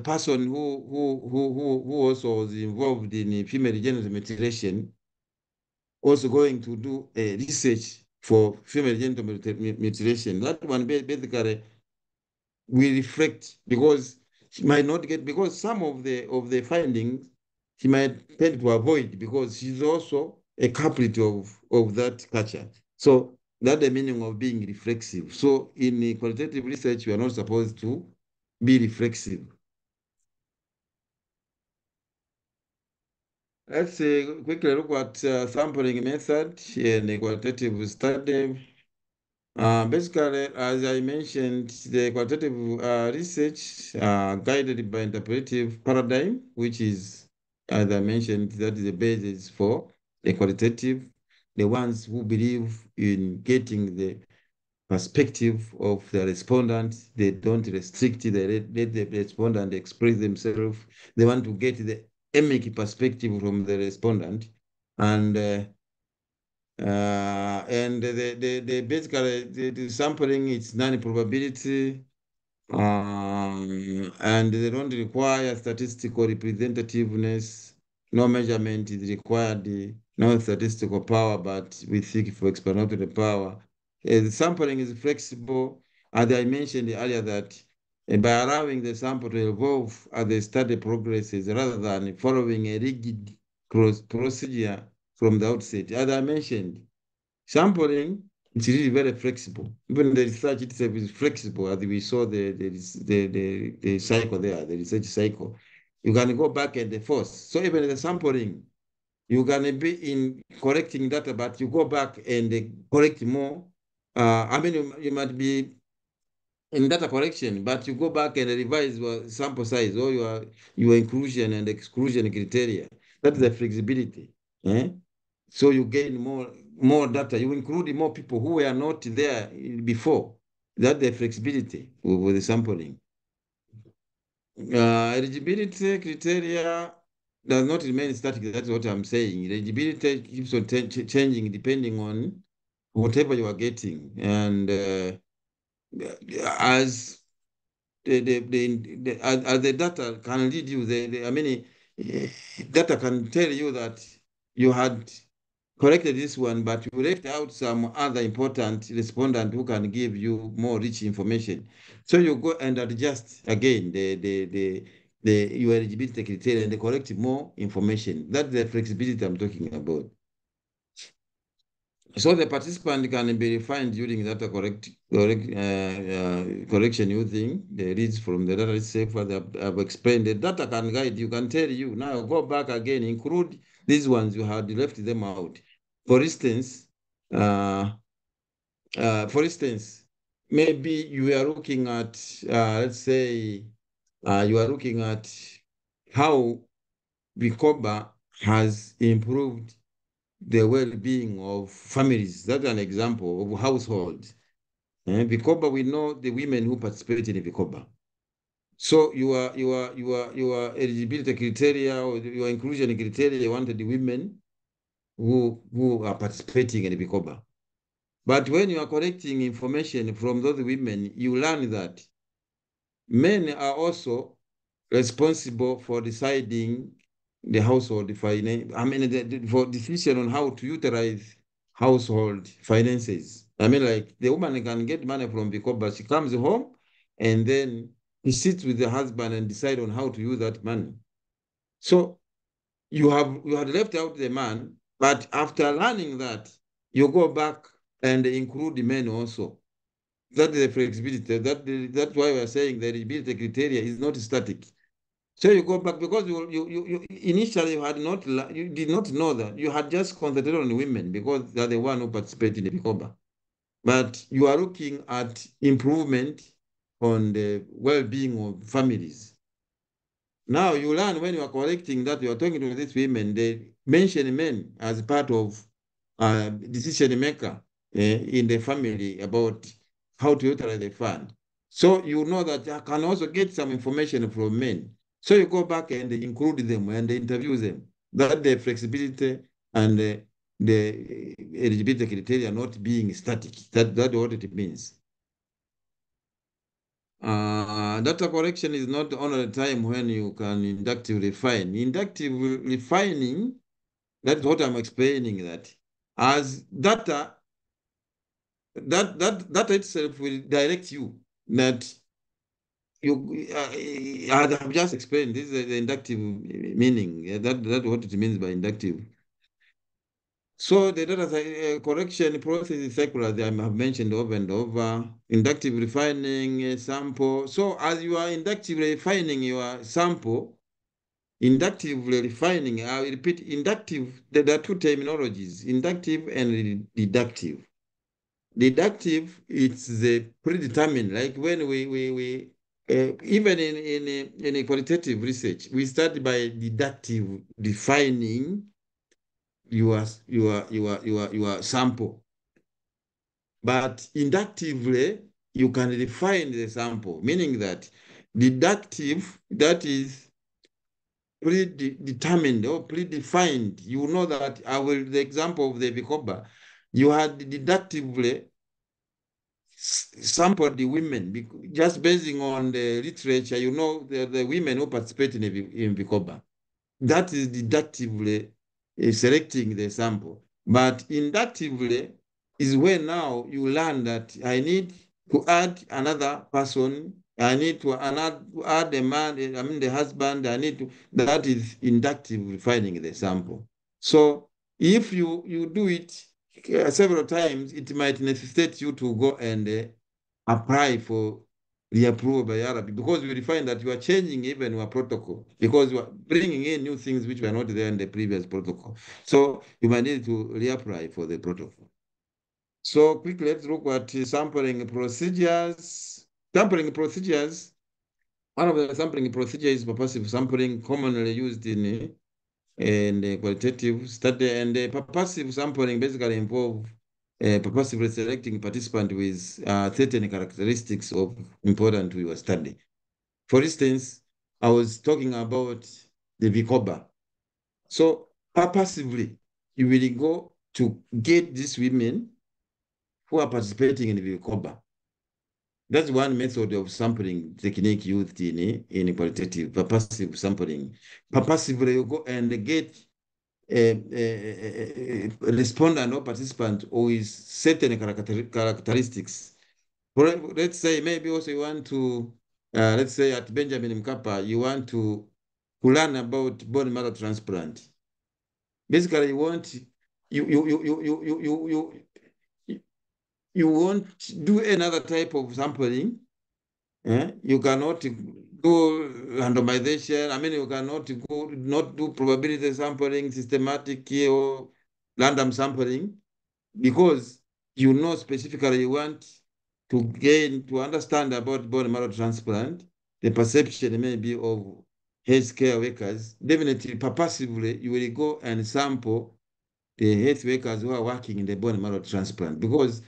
Speaker 2: person who also was involved in female genital mutilation, also going to do a research for female genital mutilation. That one basically will reflect, because she might not get, because some of the findings she might tend to avoid because she's also a culprit of that culture. So that's the meaning of being reflexive. So in qualitative research, you are not supposed to be reflexive. Let's quickly look at sampling method in a qualitative study. Basically, as I mentioned, the qualitative research guided by interpretive paradigm, which is, as I mentioned, that is the basis for the qualitative. The ones who believe in getting the perspective of the respondent, they don't restrict it, they let the respondent express themselves. They want to get the emic perspective from the respondent. And the basically the sampling is non-probability, and they don't require statistical representativeness. No measurement is required, no statistical power, but we seek for explanatory power. The sampling is flexible, as I mentioned earlier, that by allowing the sample to evolve as the study progresses rather than following a rigid procedure from the outset. As I mentioned, sampling is really very flexible. Even the research itself is flexible, as we saw the cycle there, the research cycle. You can go back and forth. So even the sampling, you can be in correcting data, but you go back and correct more. You might be in data correction, but you go back and revise your sample size or your inclusion and exclusion criteria. That's the flexibility. Eh? So you gain more data. You include more people who were not there before. That's the flexibility with the sampling. Eligibility criteria does not remain static. That's what I'm saying. Eligibility keeps on changing depending on whatever you are getting. And as as the data can lead you, data can tell you that you had corrected this one, but you left out some other important respondent who can give you more rich information. So you go and adjust again your eligibility criteria and correct more information. That's the flexibility I'm talking about. So the participant can be refined during data correction using the reads from the data itself, as I've explained. The data can guide you, can tell you, now go back again, include these ones, you had left them out. For instance, uh, for instance, maybe you are looking at, let's say, you are looking at how Vikoba has improved the well-being of families. That's an example of households. Vikoba, we know the women who participate in Vikoba. So your eligibility criteria or your inclusion criteria, you wanted the women who are participating in Vikoba. But when you are collecting information from those women, you learn that men are also responsible for deciding the household finance. I mean, for decision on how to utilize household finances. I mean, like the woman can get money from Bikoba. She comes home and then he sits with the husband and decide on how to use that money. So you had left out the man, but after learning that, you go back and include the men also. That is the flexibility. That's why we are saying the eligibility criteria is not static. So you go back because you initially you had not you did not know that you had just concentrated on women because they're the one who participate in the Bikoba. But you are looking at improvement on the well-being of families. Now you learn when you are collecting that you are talking to these women, they mention men as part of decision maker in the family about how to utilize the fund. So you know that I can also get some information from men. So you go back and include them and interview them. That the flexibility and the eligibility criteria not being static. That's what it means. Data collection is not only the time when you can inductive refine. Inductive refining, that's what I'm explaining that. As data, that itself will direct you that you, I have just explained, this is the inductive meaning. That's what it means by inductive. So the data correction process is circular, I have mentioned over and over. Inductive refining sample. So as you are inductively refining your sample, inductively refining, I will repeat, inductive, there are two terminologies, inductive and deductive. Deductive, it's the predetermined, like when we even in a qualitative research, we start by deductive defining your sample. But inductively, you can refine the sample, meaning that deductive, that is predetermined or predefined. You know that the example of the Vikoba, you had deductively sampled the women, just basing on the literature, you know, the women who participate in Vikoba. That is deductively selecting the sample. But inductively is when now you learn that I need to add another person, I need to add a man, I mean the husband, that is inductive refining the sample. So if you do it several times, it might necessitate you to go and apply for the approval by Arabic because we find that you are changing even your protocol because you are bringing in new things which were not there in the previous protocol. So you might need to reapply for the protocol. So quickly, let's look at sampling procedures. Sampling procedures, one of the sampling procedures is purposive sampling, commonly used in the qualitative study, and the purposive sampling basically involve purposively selecting participant with certain characteristics of important to your study. For instance, I was talking about the Vikoba. So purposively, you will go to get these women who are participating in the Vikoba. That's one method of sampling technique used in qualitative, purposive sampling. Purposively, you go and get a respondent or participant who is certain characteristics. Let's say maybe also you want to, let's say at Benjamin Mkapa, you want to learn about bone marrow transplant. Basically, you want you won't do another type of sampling. You cannot do randomization. I mean, you cannot not do probability sampling, systematic or random sampling, because you know specifically you want to understand about bone marrow transplant, the perception maybe of healthcare workers, definitely purposively you will go and sample the health workers who are working in the bone marrow transplant because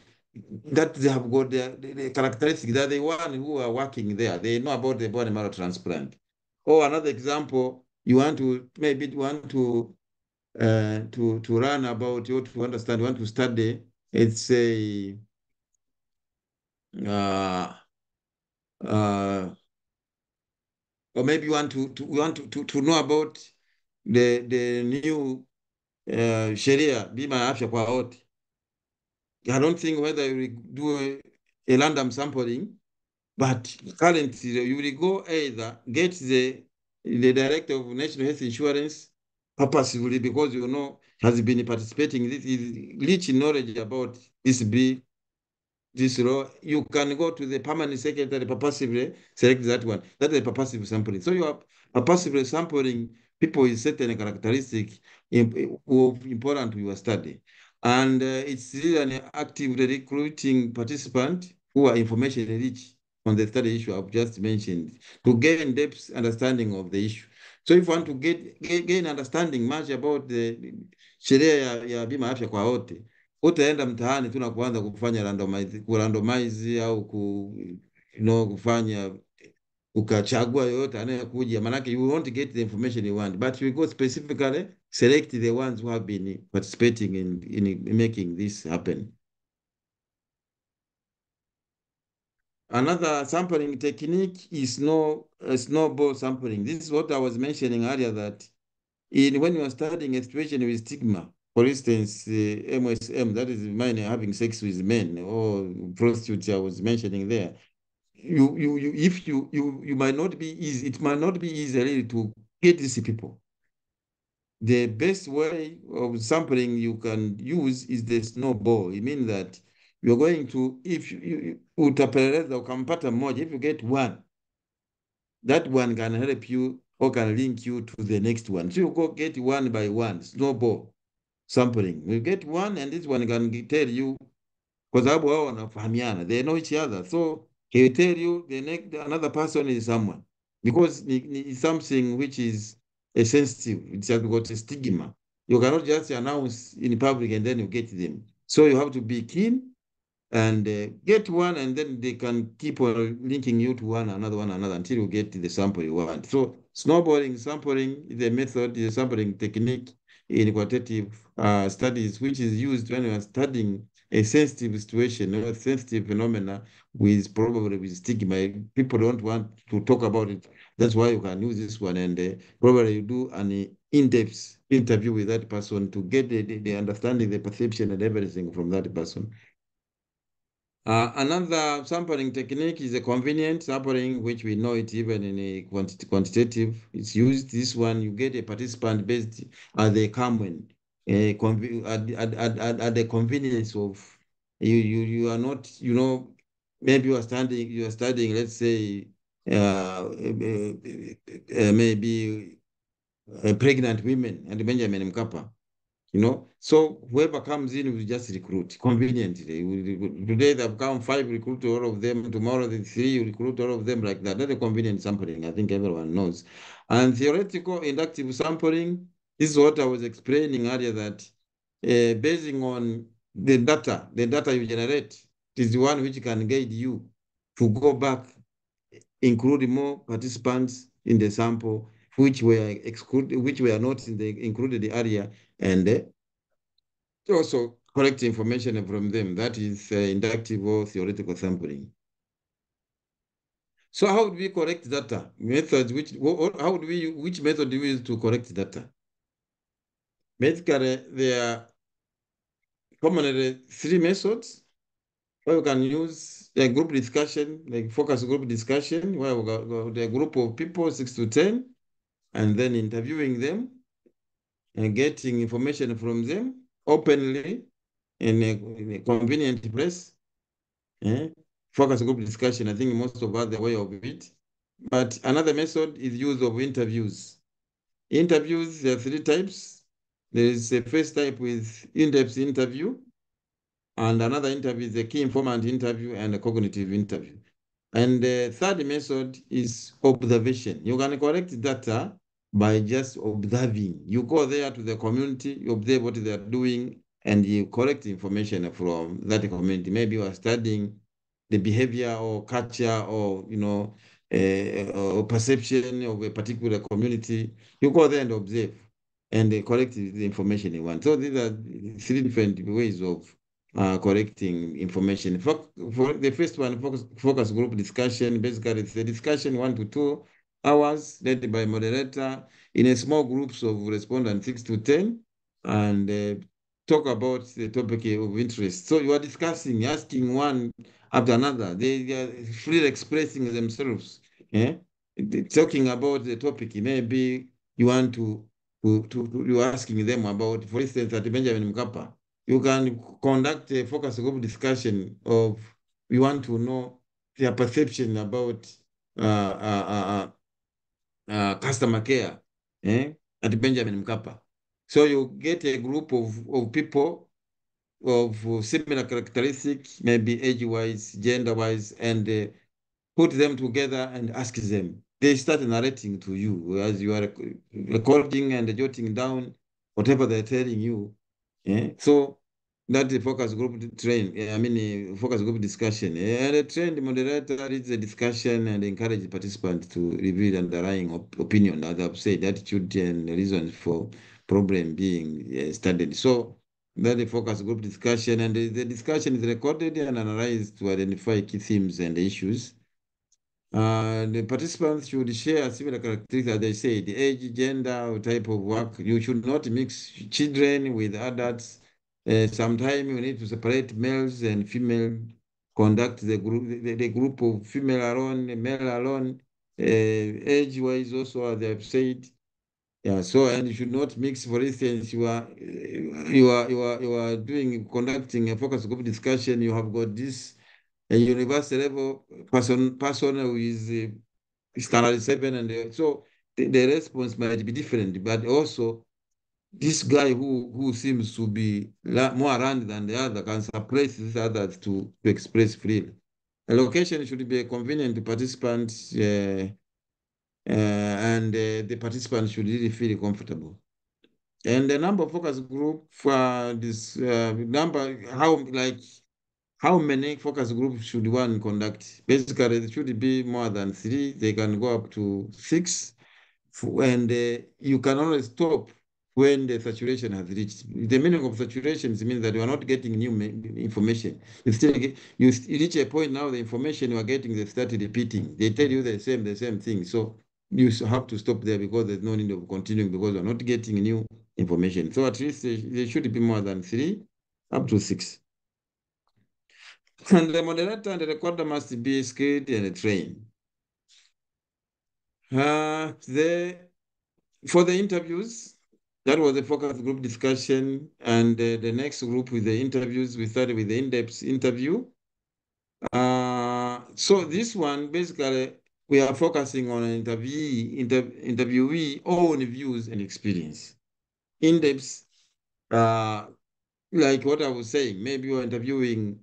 Speaker 2: that they have got the characteristic that the one who are working there, they know about the bone marrow transplant. Or another example, you want to maybe want to learn about or to understand, want to study, it's a uh, uh, or maybe you want to know about the new Sharia, bima ya afya kwa wote. I don't think whether you will do a random sampling, but currently you will go either get the director of National Health Insurance purposefully because you know has been participating in this, is rich knowledge about this law. You can go to the permanent secretary, purposively select that one. That is purposive sampling. So you are purposively sampling people with certain characteristics important to your study. And it's really an actively recruiting participant who are information rich on the study issue I've just mentioned to gain depth understanding of the issue. So if you want to gain understanding much about the sheria ya bima afya kwa wote, utaenda mtaani tu na kuanza kufanya kurandomize au kufanya ukachagua yoyote anayekuja, manake you won't get the information you want, but you go specifically select the ones who have been participating in making this happen. Another sampling technique is snowball sampling. This is what I was mentioning earlier, that when you are studying a situation with stigma, for instance, MSM, that is men having sex with men, or prostitutes I was mentioning there, you might not be easy, it might not be easy really to get these people. The best way of sampling you can use is the snowball. It means that you're going to, if utapeleleza ukampata mmoja, if you get one, that one can help you or can link you to the next one. So you go get one by one, snowball sampling. You get one and this one can tell you, kwa sababu wao wanafahamiana, they know each other. So he will tell you another person is someone because it's something which is a sensitive. It has got a stigma. You cannot just announce in public and then you get them. So you have to be keen and get one, and then they can keep on linking you to another one, another until you get the sample you want. So snowballing sampling is a method, is a sampling technique in qualitative studies, which is used when you are studying a sensitive situation or a sensitive phenomena with probably with stigma. People don't want to talk about it. That's why you can use this one, and probably you do an in-depth interview with that person to get the understanding, the perception, and everything from that person. Another sampling technique is a convenient sampling, which we know it even in a quantitative. It's used. This one, you get a participant based as they come in, at the convenience of you are not, maybe you are studying, let's say, maybe pregnant women and Benjamin Mkapa. So whoever comes in will just recruit conveniently. Today they've come 5, recruit all of them. Tomorrow the 3, you recruit all of them like that. That's a convenient sampling. I think everyone knows. And theoretical inductive sampling, this is what I was explaining earlier, that basing on the data you generate, is the one which can guide you to go back, include more participants in the sample which were excluded, which were not in the included area, and also collect information from them. That is inductive or theoretical sampling. So how do we collect data? Methods, which method do we use to collect data? Basically, there are commonly 3 methods where we can use a group discussion, like focus group discussion, where we got a group of people, 6 to 10, and then interviewing them and getting information from them openly in a convenient place. Focus group discussion, I think most of us are aware of it. But another method is use of interviews. Interviews, there are 3 types. There is a first type with in-depth interview. and another interview is a key informant interview and a cognitive interview. And the third method is observation. You can collect data by just observing. You go there to the community, you observe what they are doing, and you collect information from that community. Maybe you are studying the behavior or culture or or perception of a particular community. You go there and observe and collect the information you want. So these are three different ways of collecting information. For the first one, focus group discussion. Basically, it's a discussion 1 to 2 hours led by moderator in a small groups of respondents 6 to 10, and talk about the topic of interest. So you are discussing, asking one after another. They are freely expressing themselves. Eh? Talking about the topic. Maybe you want you're asking them about, for instance, at Benjamin Mkapa, you can conduct a focus group discussion of, we want to know their perception about customer care at Benjamin Mkapa. So you get a group of people of similar characteristics, maybe age-wise, gender-wise, and put them together and ask them. They start narrating to you as you are recording and jotting down whatever they're telling you. So that's the focus group focus group discussion. And the trained moderator leads the discussion and encourage participants to reveal the underlying opinion, as I've said, attitude and reasons for problem being studied. So that's the focus group discussion, and the discussion is recorded and analyzed to identify key themes and issues. The participants should share similar characteristics, as they say, the age, gender, type of work. You should not mix children with adults. Sometimes you need to separate males and female, conduct the group of female alone, male alone, age-wise also, as I've said. Yeah, so, and you should not mix, for instance, you are conducting a focus group discussion, you have got this a university level person who is standard 7, and so the response might be different, but also this guy who seems to be more around than the other can suppress these others to express freely. A location should be convenient to participants, and the participants should really feel comfortable. And the number of focus group for this number, how many focus groups should one conduct? Basically, it should be more than 3. They can go up to 6. And you can only stop when the saturation has reached. The meaning of saturation means that you are not getting new information. You reach a point now, the information you are getting, they start repeating. They tell you the same thing. So you have to stop there because there's no need of continuing because you're not getting new information. So at least there should be more than 3, up to 6. And the moderator and the recorder must be skilled and trained. For the interviews, that was the focus group discussion. And the next group with the interviews, we started with the in-depth interview. So this one, basically, we are focusing on an interviewee own views and experience. In-depth, like what I was saying, maybe you're interviewing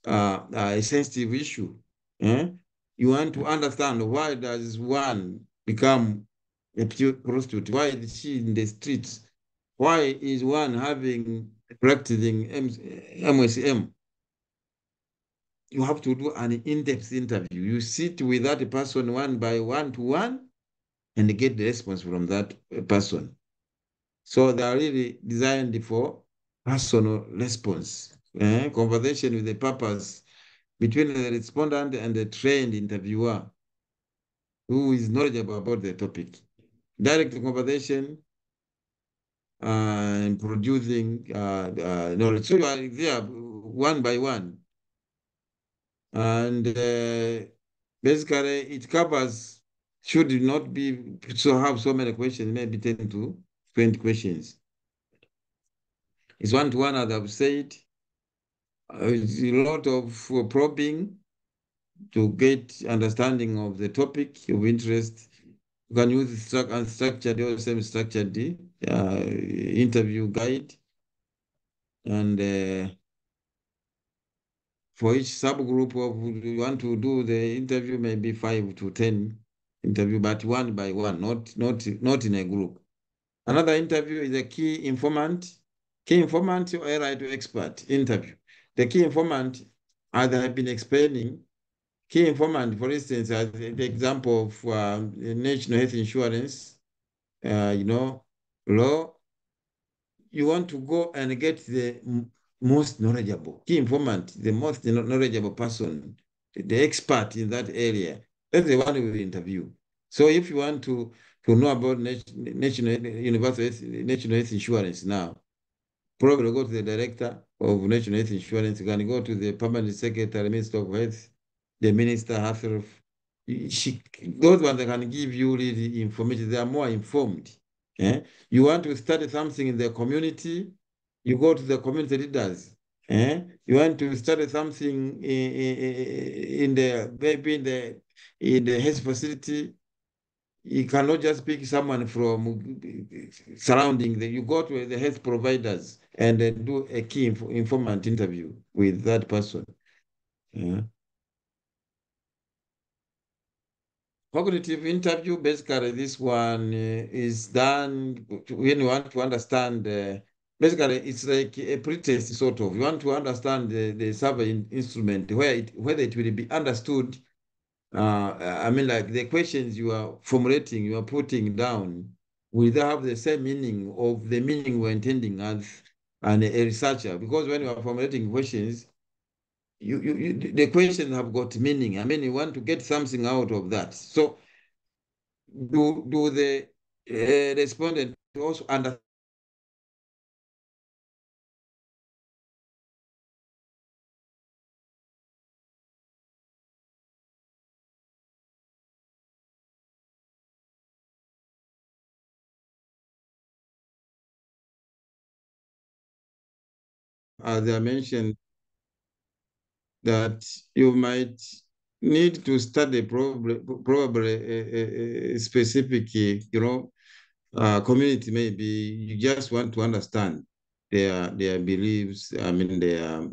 Speaker 2: a sensitive issue. You want to understand, why does one become a prostitute? Why is she in the streets? Why is one practicing MSM? You have to do an in-depth interview. You sit with that person one by one to one and get the response from that person. So they are really designed for personal response. Conversation with the purpose between the respondent and the trained interviewer who is knowledgeable about the topic. Direct conversation and producing knowledge. So you are there one by one. And basically it covers, should not be, so have so many questions, maybe 10 to 20 questions. It's one to one, as I've said. It's a lot of probing to get understanding of the topic of interest. You can use unstructured or semi-structured interview guide, and for each subgroup of you want to do the interview, maybe 5 to 10 interview, but one by one, not in a group. Another interview is a key informant. Key informant or a right expert interview. The key informant, as I have been explaining, key informant, for instance, as the example of national health insurance, law, you want to go and get the most knowledgeable, key informant, the most knowledgeable person, the expert in that area. That's the one we will interview. So if you want to know about national health insurance now, probably go to the director of national health insurance. You can go to the permanent secretary, minister of health, the minister herself. Those ones that can give you really information. They are more informed. Eh? You want to study something in the community, you go to the community leaders. Eh? You want to study something in the maybe in the health facility, you cannot just pick someone from surrounding the, you go to the health providers and then do a key informant interview with that person. Yeah. Cognitive interview, basically this one is done when you want to understand, basically it's like a pretest sort of, you want to understand the survey instrument, whether it will be understood. I mean, like the questions you are formulating, you are putting down, will they have the same meaning of the meaning we're intending as a researcher? Because when you are formulating questions, the questions have got meaning. I mean, you want to get something out of that. So do the respondent also understand, as I mentioned, that you might need to study probably a specific, community. Maybe you just want to understand their beliefs. I mean, their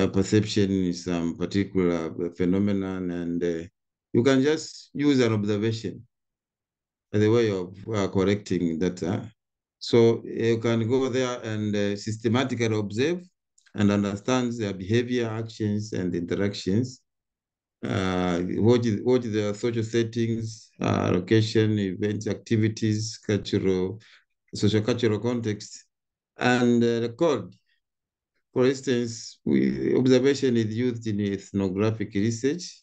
Speaker 2: perception in some particular phenomenon, and you can just use an observation as a way of correcting data. So you can go there and systematically observe and understand their behavior, actions, and interactions. What is their social settings, location, events, activities, social cultural context, and record. For instance, observation is used in ethnographic research.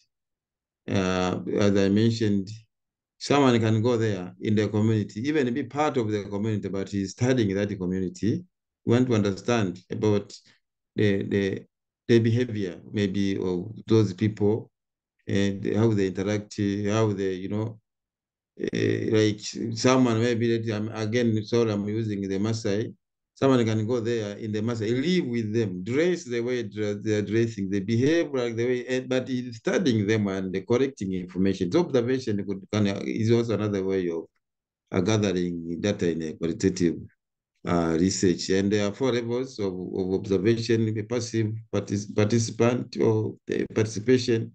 Speaker 2: As I mentioned, someone can go there in the community, even be part of the community, but he's studying that community. We want to understand about the, the behavior maybe of those people and how they interact, how they, like someone maybe that again, sorry, I'm using the Maasai. Someone can go there in the Maasai, live with them, dress the way they're dressing, they behave like the way, but he's studying them and correcting information. So observation is also another way of gathering data in a qualitative research. And there are four levels of observation: the passive participant or the participation.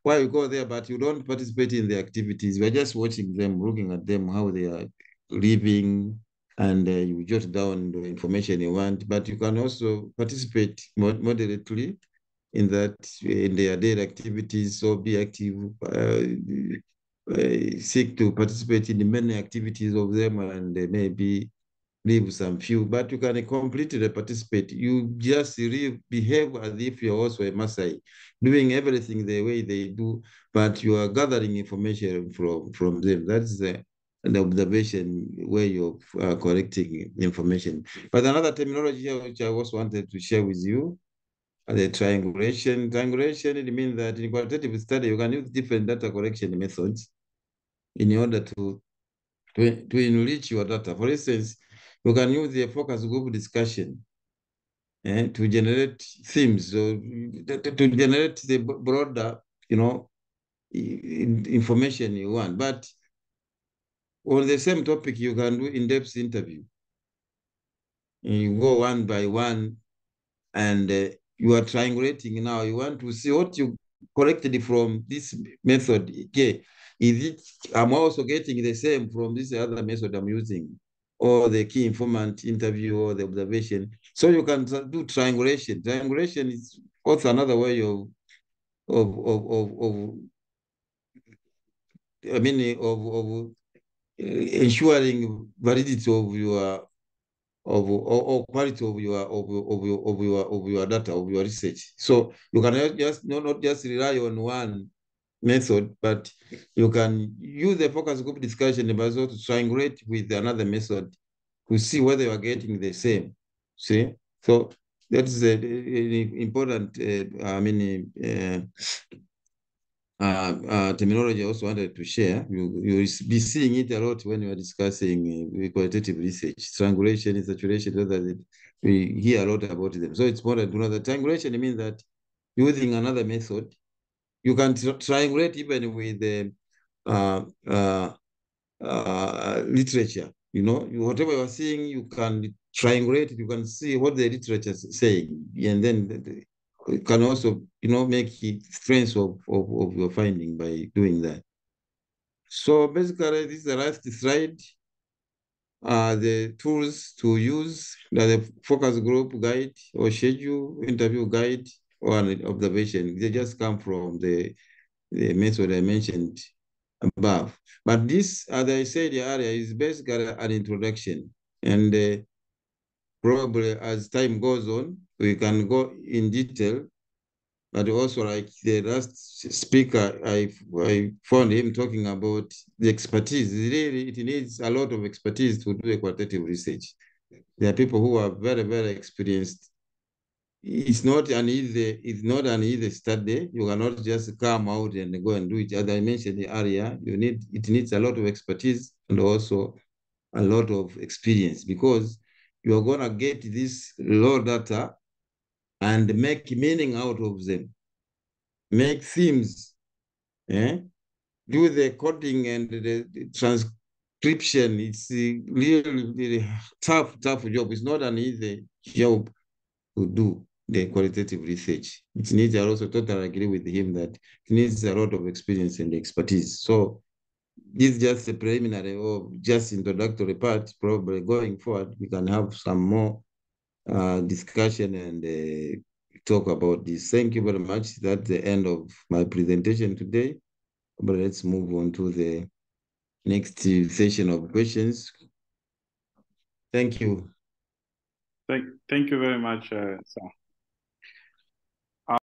Speaker 2: Why you go there, but you don't participate in the activities. We're just watching them, looking at them, how they are living, and you jot down the information you want. But you can also participate moderately in that, in their daily activities. So be active, seek to participate in many activities of them, and maybe leave some few, but you can completely participate. You just behave as if you're also a Maasai, doing everything the way they do, but you are gathering information from them. That's the observation way of collecting information. But another terminology here, which I also wanted to share with you, the triangulation. Triangulation, it means that in qualitative study, you can use different data collection methods in order to enrich your data. For instance, you can use the focus group discussion to generate themes, or to generate the broader, information you want. But on the same topic, you can do in-depth interview. And you go one by one and you are triangulating now. You want to see what you collected from this method. Okay, is it, I'm also getting the same from this other method I'm using, or the key informant interview or the observation. So you can do triangulation. Triangulation is also another way of I mean, of ensuring validity of your or quality of your data, of your research. So you can just not just rely on one method, but you can use the focus group discussion but also to triangulate with another method to see whether you are getting the same. See, so that's important. Terminology I also wanted to share. You'll be seeing it a lot when you are discussing qualitative research. Triangulation, saturation, we hear a lot about them. So it's important to know that triangulation means that using another method, you can triangulate even with the literature. You know, whatever you are seeing, you can triangulate it. You can see what the literature is saying, and then you can also, make it strength of your finding by doing that. So basically, this is the last slide. The tools to use, the focus group guide or schedule, interview guide, or an observation. They just come from the method I mentioned above. But this, as I said earlier, is basically an introduction. And probably as time goes on, we can go in detail. But also, like the last speaker, I found him talking about the expertise. Really, it needs a lot of expertise to do a qualitative research. There are people who are very, very experienced. It's not an easy study. You cannot just come out and go and do it. As I mentioned earlier, it needs a lot of expertise and also a lot of experience, because you're gonna get this raw data and make meaning out of them, make themes, do the coding and the transcription. It's a really, really tough job. It's not an easy job to do the qualitative research. It needs, I also totally agree with him that it needs a lot of experience and expertise. So this is just a preliminary or just introductory part. Probably going forward, we can have some more discussion and talk about this. Thank you very much. That's the end of my presentation today. But let's move on to the next session of questions. Thank you.
Speaker 1: Thank you very much, sir.